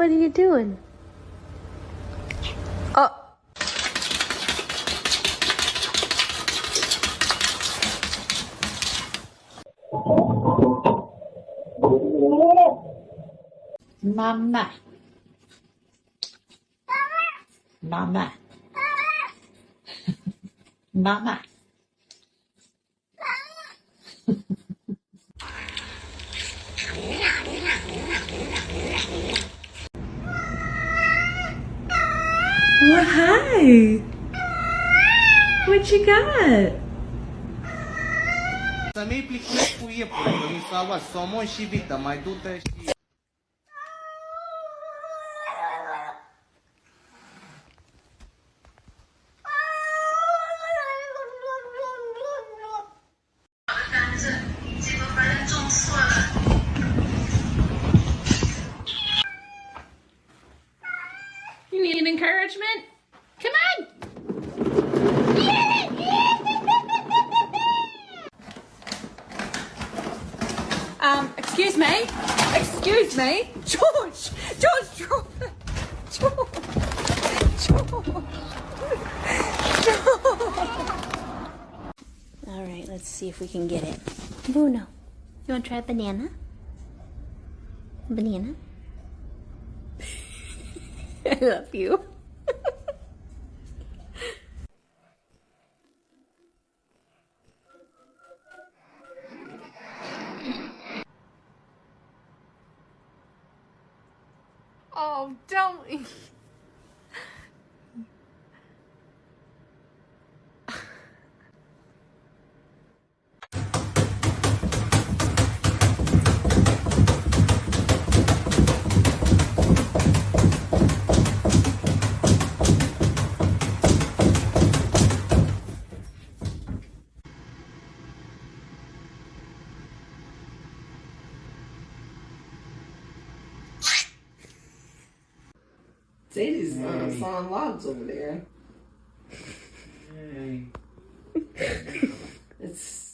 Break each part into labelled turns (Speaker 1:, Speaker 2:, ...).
Speaker 1: What are you doing? Oh.
Speaker 2: Mama. Mama. Mama.
Speaker 3: Well, hi. What you got?
Speaker 4: Să mi-i plictisesc cu iepuri, că mi s-a luat somon și vită, mai du-te și...
Speaker 3: You need encouragement? Come on! Excuse me? Excuse me? George! George, drop it! George!
Speaker 1: All right, let's see if we can get it. Bruno, you want to try a banana? Banana? I love you.
Speaker 3: Oh, don't...
Speaker 2: Sadie's sawing logs over there.
Speaker 4: Hey.
Speaker 2: It's...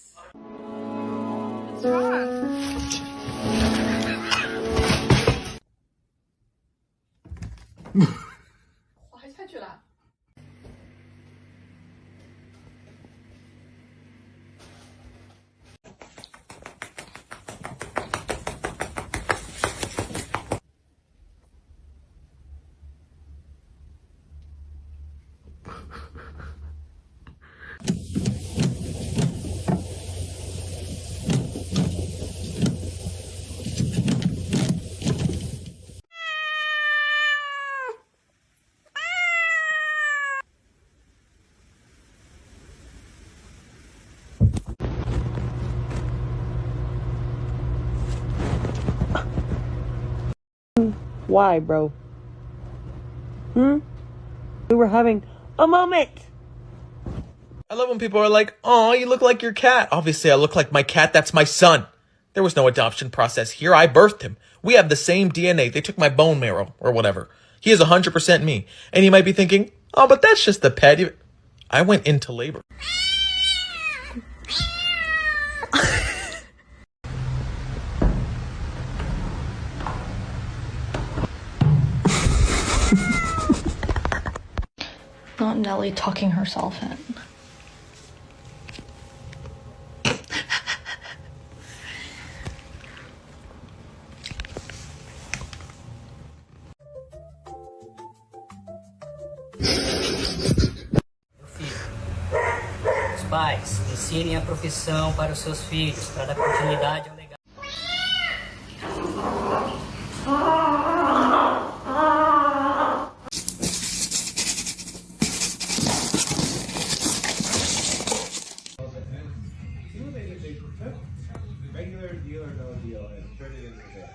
Speaker 5: Why, bro? We were having a moment.
Speaker 6: I love when people are like, "Oh, you look like your cat." Obviously, I look like my cat. That's my son. There was no adoption process here. I birthed him. We have the same DNA. They took my bone marrow or whatever. He is 100% me. And you might be thinking, "Oh, but that's just the pet." I went into labor.
Speaker 7: Not Nellie tucking herself in.
Speaker 8: Os pais, ensinem a profissão para os seus filhos, para dar continuidade ao legado.
Speaker 4: Regular deal or no deal, and turn it into this.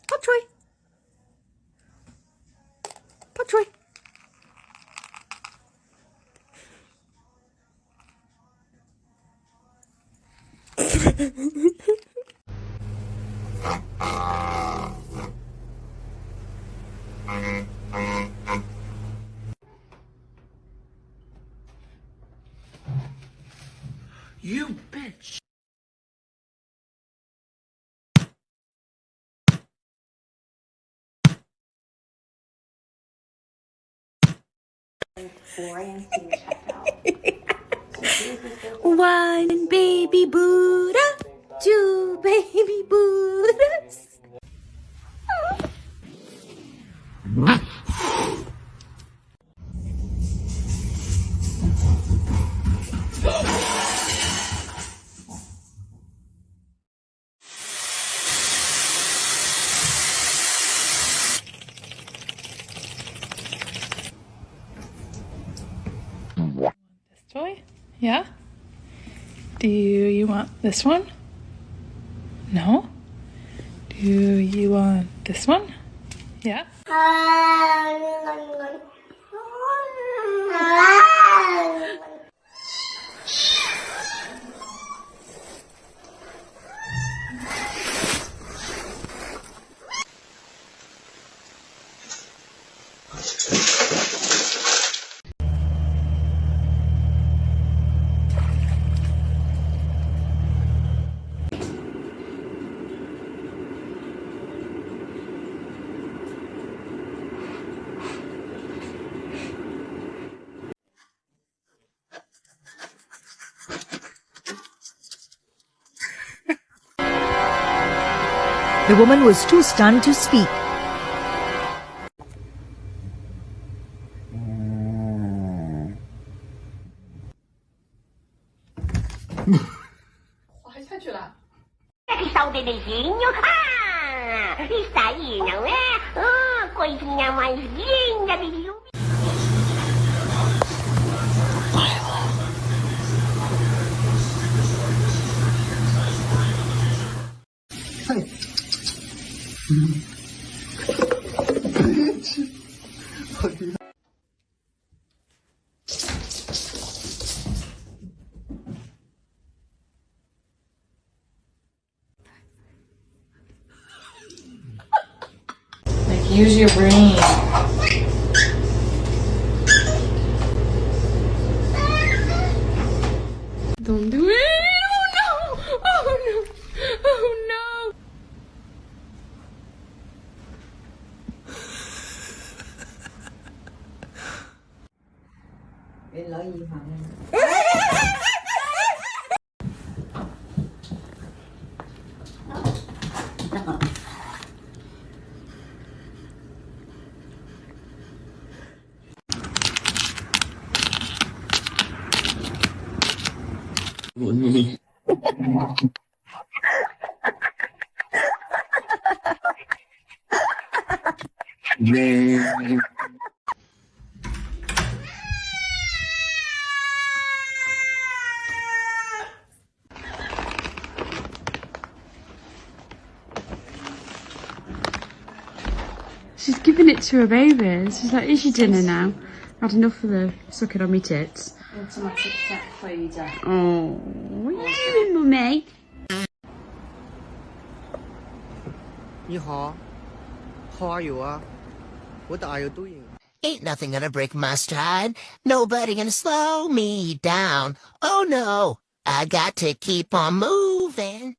Speaker 3: Patry! Patry!
Speaker 4: You bitch.
Speaker 1: One baby Buddha, two baby Buddhas.
Speaker 7: This toy? Yeah? Do you want this one? No? Do you want this one? Yeah?
Speaker 9: The woman was too stunned to speak.
Speaker 10: Sau đây này vinho, está aí, não é? Coisinha mais linda de Lumi.
Speaker 7: Use your brain. Don't do it! Oh no! Oh no! Oh no!
Speaker 2: Bên nói gì hả?
Speaker 3: She's giving it to her babies. She's like, "Is your dinner now? Had enough of the sucking on me tits." Oh, what are you doing, mummy?
Speaker 5: 你好，How are you? What are you doing?
Speaker 10: Ain't nothing gonna break my stride. Nobody gonna slow me down. Oh no, I got to keep on moving.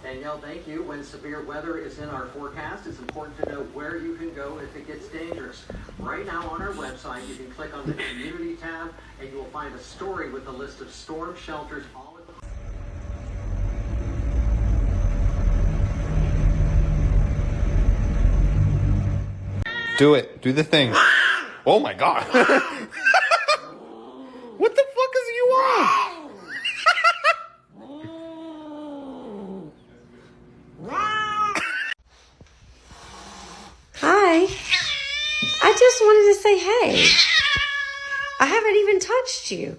Speaker 11: Danielle, thank you. When severe weather is in our forecast, it's important to know where you can go if it gets dangerous. Right now on our website, you can click on the Community tab, and you will find a story with a list of storm shelters all at the...
Speaker 4: Do it. Do the thing. Oh my god. What the fuck is you on?
Speaker 12: Hi. I just wanted to say hey. I haven't even touched you.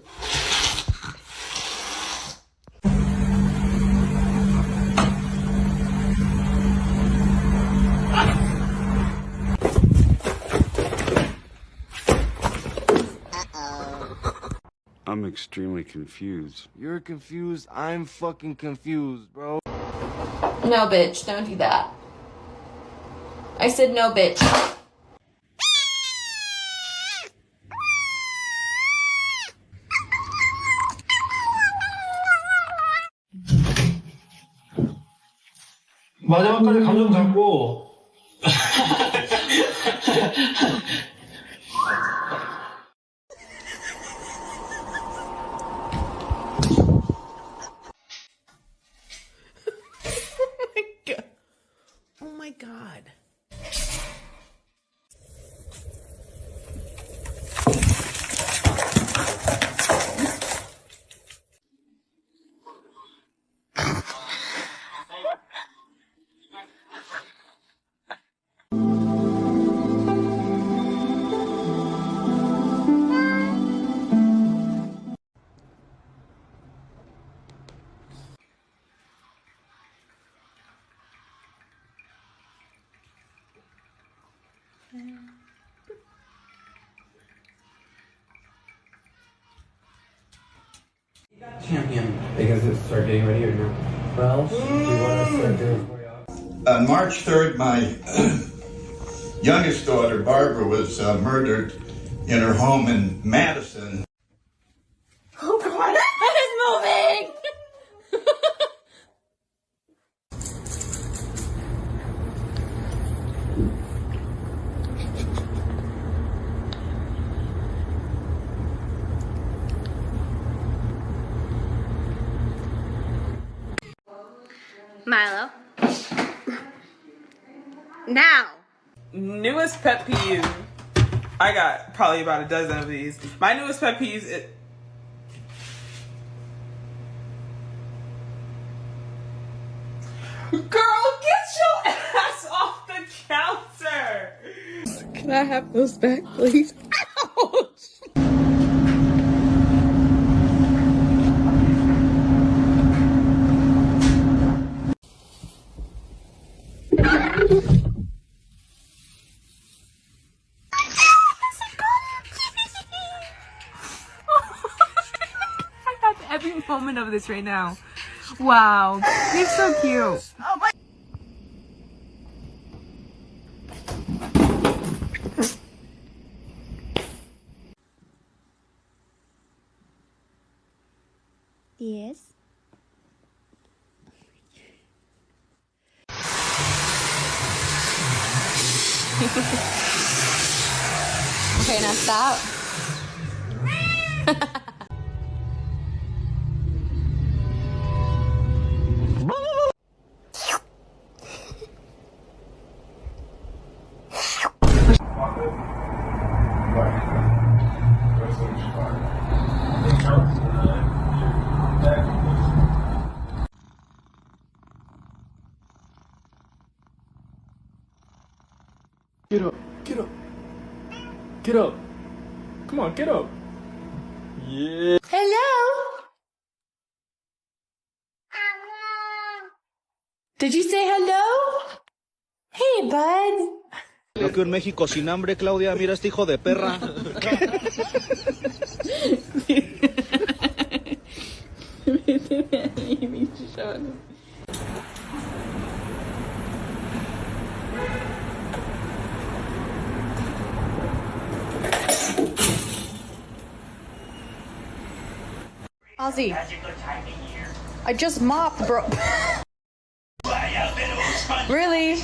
Speaker 13: I'm extremely confused. You're confused. I'm fucking confused, bro.
Speaker 7: No, bitch, don't do that. I said no, bitch.
Speaker 14: 마지막까지 감정 잡고.
Speaker 6: Oh my god.
Speaker 15: Champion. Because it's start getting ready or no? Well, do you want to start doing choreography?
Speaker 16: On March 3rd, my youngest daughter, Barbara, was murdered in her home in Madison.
Speaker 7: Oh God, that is moving!
Speaker 1: Milo.
Speaker 17: Now. Newest pet peeve. I got probably about a dozen of these. My newest pet peeves is... Girl, get your ass off the counter!
Speaker 7: Can I have those back, please? Ouch!
Speaker 17: I have every moment of this right now. Wow, you're so cute. Oh my.
Speaker 1: Yes. Okay, now stop.
Speaker 14: Get up, get up, get up. Come on, get up. Yeah.
Speaker 7: Hello? Did you say hello? Hey, bud.
Speaker 18: Creo que en México sin hambre, Claudia, mira este hijo de perra.
Speaker 19: Ozzy, I just mopped, bro. Really?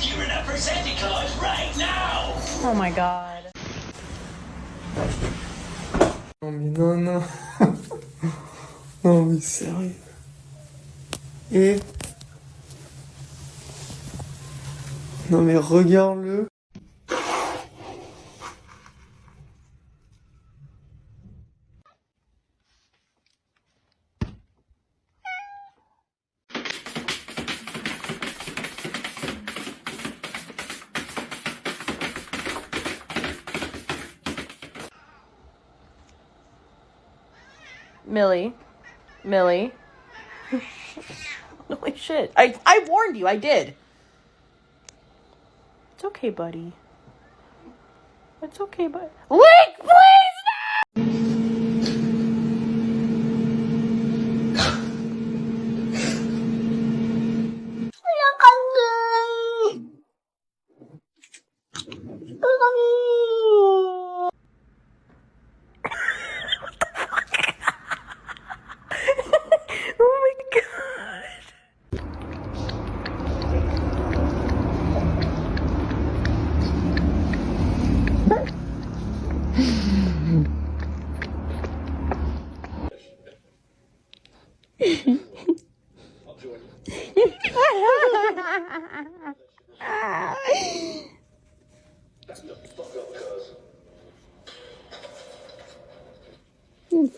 Speaker 19: Oh my god.
Speaker 14: Non mais non, non. Non mais sérieux. Et... Non mais regarde-le.
Speaker 17: Millie. Holy shit. I warned you, I did. It's okay, buddy. It's okay, buddy. Lick, please! Oh my god.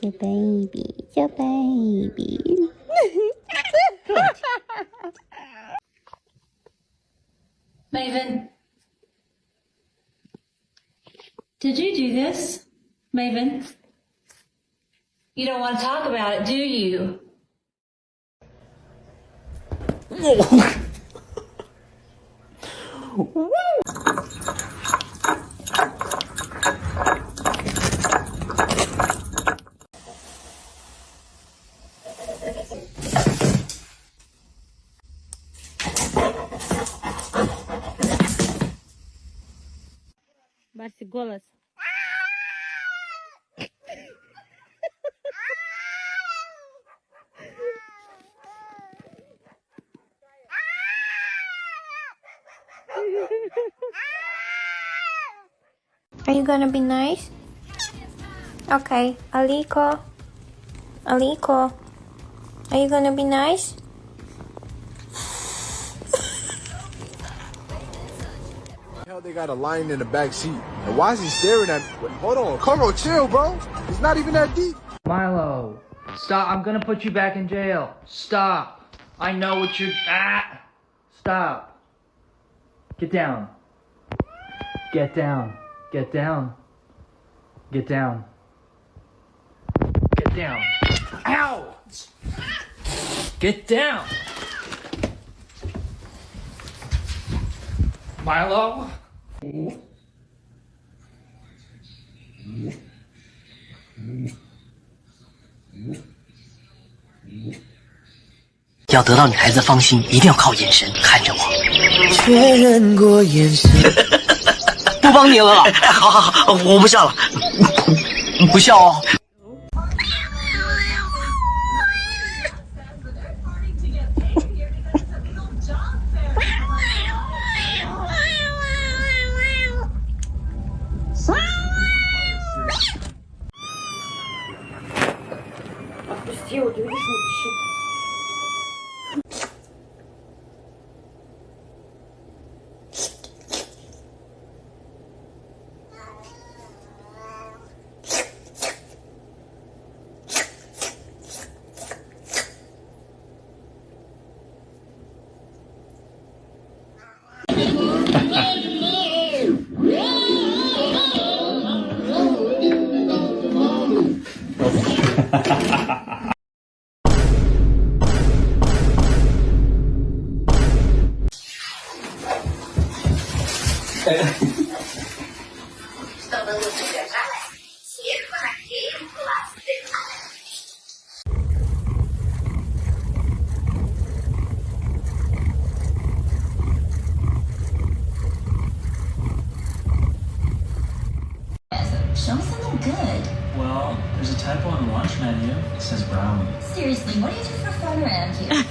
Speaker 1: It's your baby. It's your baby.
Speaker 20: Maven. Did you do this? Maven? You don't want to talk about it, do you?
Speaker 1: Барсиголос.
Speaker 12: Are you gonna be nice? Okay, Aliko. Aliko. Are you gonna be nice?
Speaker 13: Hell, they got a lion in the back seat. And why is he staring at me? Wait, hold on, Carlo, chill, bro. It's not even that deep.
Speaker 21: Milo, stop. I'm gonna put you back in jail. Stop. I know what you're... Stop. Get down. Get down. Get down. Get down. Get down. Ow! Get down. Milo?
Speaker 8: 要得到女孩子芳心，一定要靠眼神看着我。
Speaker 2: 确认过眼神。
Speaker 8: 不帮你了，好好好，我不笑了，不笑哦。
Speaker 12: Отпустила, ты видишь, мужчина?
Speaker 20: Show me something good.
Speaker 22: Well, there's a typo on the lunch menu. It says brownie.
Speaker 20: Seriously, what do you do for fun around here? I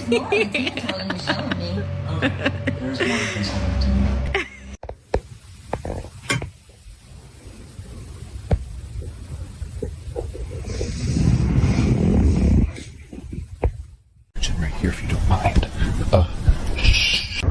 Speaker 20: think there's more on the table than you're showing me.
Speaker 22: Okay, there's one placeholder to me.
Speaker 23: Right here, if you don't mind. Shh.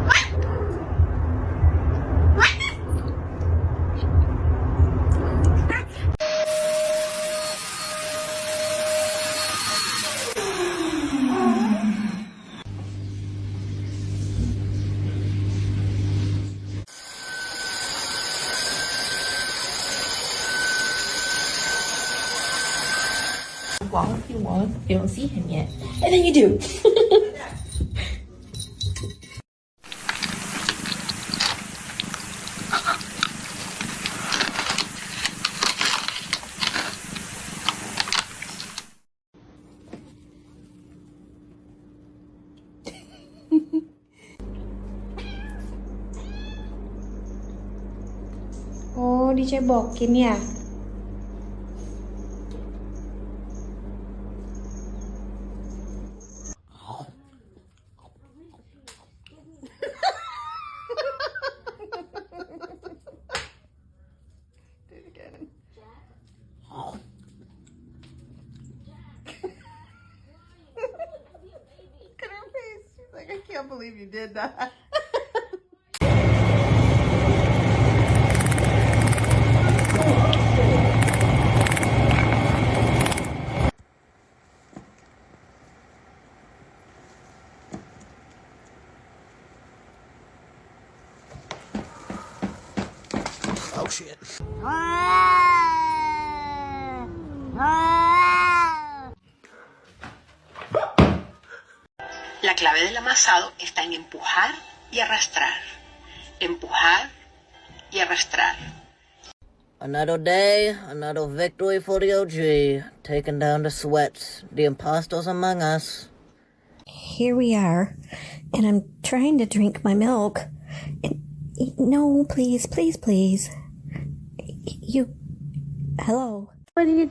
Speaker 20: Well, if you want, you don't see him yet. And then you do.
Speaker 12: Oh, đi chơi bọt kìa nha.
Speaker 2: I can't believe you did that.
Speaker 6: Oh shit.
Speaker 3: La clave del amasado está en empujar y arrastrar. Empujar y arrastrar.
Speaker 5: Another day, another victory for the OG, taking down the sweats, the imposters among us.
Speaker 9: Here we are, and I'm trying to drink my milk. No, please, please, please. You. Hello.
Speaker 24: What are you